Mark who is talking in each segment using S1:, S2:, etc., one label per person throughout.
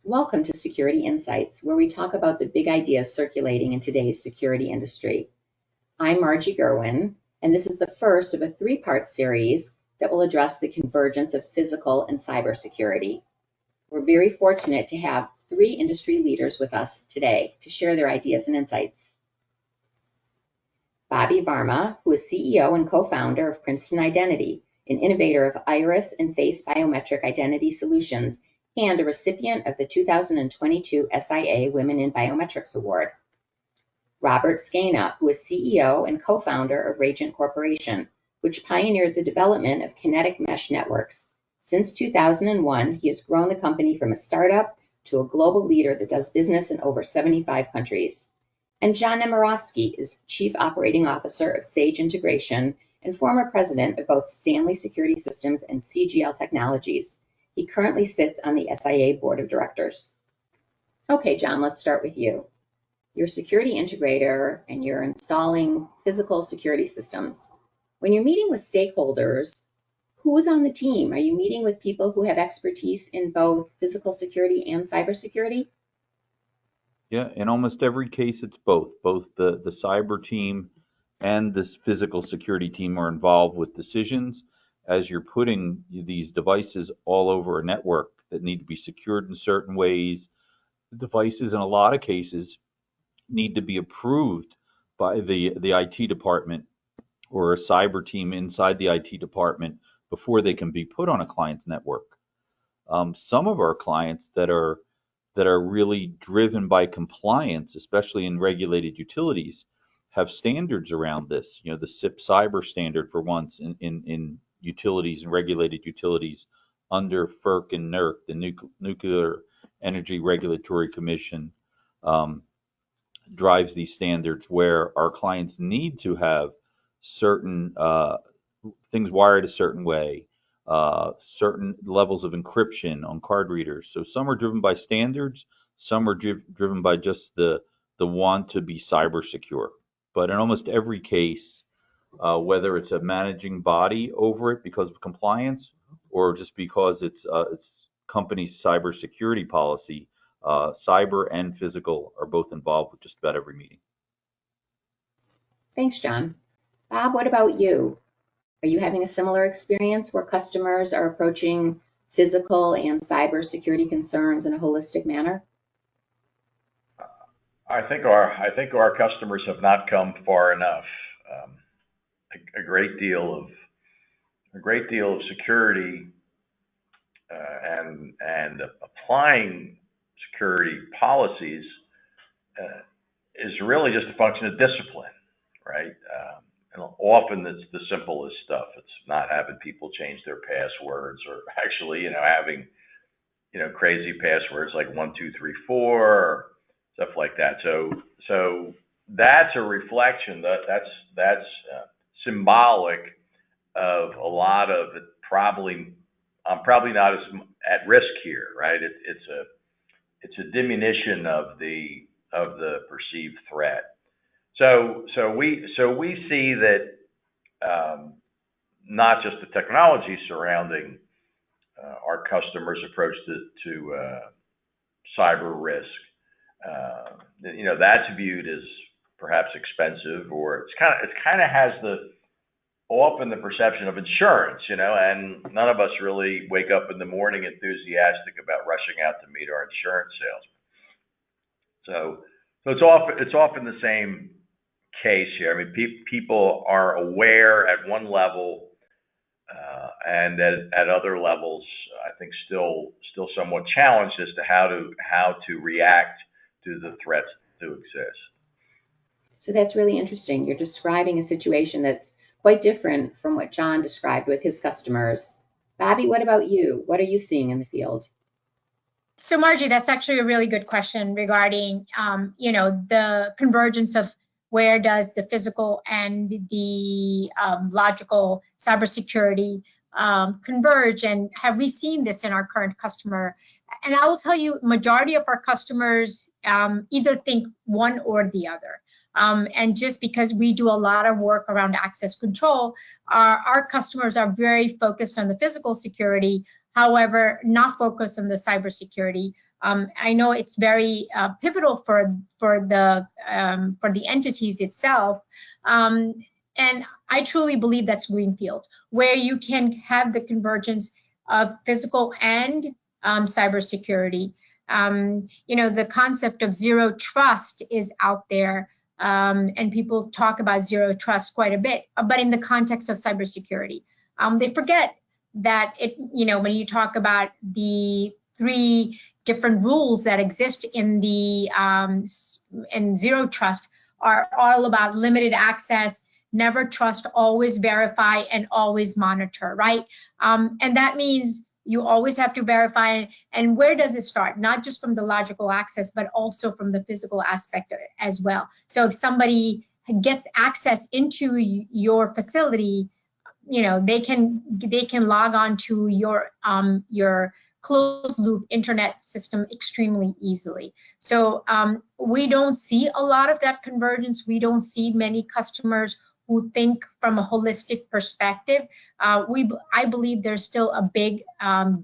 S1: Welcome to Security Insights, where we talk about the big ideas circulating in today's security industry. I'm Margie Gurwin, and this is the first of a three-part series that will address the convergence of physical and cybersecurity. We're very fortunate to have three industry leaders with us today to share their ideas and insights. Bobby Varma, who is CEO and co-founder of Princeton Identity, an innovator of iris and face biometric identity solutions, and a recipient of the 2022 SIA Women in Biometrics Award. Robert Schena, who is CEO and co-founder of Rajant Corporation, which pioneered the development of kinetic mesh networks. Since 2001, he has grown the company from a startup to a global leader that does business in over 75 countries. And John Nemerofsky is Chief Operating Officer of SAGE Integration and former president of both Stanley Security Systems and CGL Technologies. He currently sits on the SIA Board of Directors. Okay, John, let's start with you. You're a security integrator and you're installing physical security systems. When you're meeting with stakeholders, who's on the team? Are you meeting with people who have expertise in both physical security and cybersecurity?
S2: Yeah, in almost every case, it's both. Both the cyber team and this physical security team are involved with decisions as you're putting these devices all over a network that need to be secured in certain ways. The devices, in a lot of cases, need to be approved by the IT department or a cyber team inside the IT department before they can be put on a client's network. Some of our clients that are really driven by compliance, especially in regulated utilities, have standards around this. You know, the SIP cyber standard for once in utilities and regulated utilities under FERC and NERC, the Nuclear Energy Regulatory Commission, drives these standards where our clients need to have certain things wired a certain way, certain levels of encryption on card readers. So some are driven by standards, some are driven by just the want to be cyber secure. But in almost every case, whether it's a managing body over it because of compliance or just because it's company's cybersecurity policy, cyber and physical are both involved with just about every meeting.
S1: Thanks, John. Bob, what about you? Are you having a similar experience where customers are approaching physical and cyber security concerns in a holistic manner?
S3: I think our customers have not come far enough. A great deal of security and applying security policies is really just a function of discipline, right? And often it's the simplest stuff. It's not having people change their passwords or actually, having, crazy passwords like 1234 or stuff like that. So that's a reflection that's symbolic of a lot of it. I'm probably not as at risk here, right? It's a diminution of the perceived threat. So we see that not just the technology surrounding our customers' approach to cyber risk, that's viewed as perhaps expensive, or it kind of has often the perception of insurance, and none of us really wake up in the morning enthusiastic about rushing out to meet our insurance salesman. So it's often the same case here. I mean, people are aware at one level, and at other levels, I think still somewhat challenged as to how to react to the threats that do exist.
S1: So that's really interesting. You're describing a situation that's quite different from what John described with his customers. Bobby, what about you? What are you seeing in the field?
S4: So Margie, that's actually a really good question regarding, the convergence of where does the physical and the logical cybersecurity converge, and have we seen this in our current customer? And I will tell you, majority of our customers either think one or the other. And just because we do a lot of work around access control, our customers are very focused on the physical security. however, not focus on the cybersecurity. I know it's very pivotal for the entities itself, and I truly believe that's greenfield, where you can have the convergence of physical and cybersecurity. The concept of zero trust is out there, and people talk about zero trust quite a bit, but in the context of cybersecurity, they forget that when you talk about the 3 different rules that exist in the in zero trust are all about limited access, never trust, always verify, and always monitor, right? And that means you always have to verify. And where does it start? Not just from the logical access, but also from the physical aspect as well. So if somebody gets access into your facility, they can log on to your closed loop internet system extremely easily. So we don't see a lot of that convergence. We don't see many customers who think from a holistic perspective. I believe there's still a big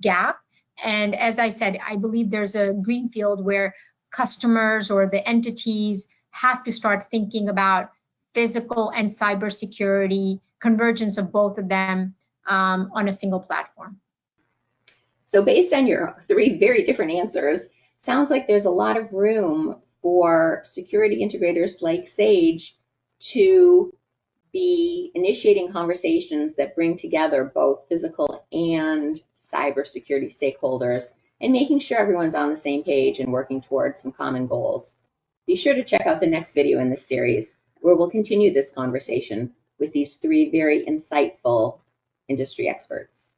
S4: gap. And as I said, I believe there's a greenfield where customers or the entities have to start thinking about physical and cybersecurity, convergence of both of them on a single platform.
S1: So based on your 3 very different answers, sounds like there's a lot of room for security integrators like SAGE to be initiating conversations that bring together both physical and cybersecurity stakeholders and making sure everyone's on the same page and working towards some common goals. Be sure to check out the next video in this series, where we'll continue this conversation with these 3 very insightful industry experts.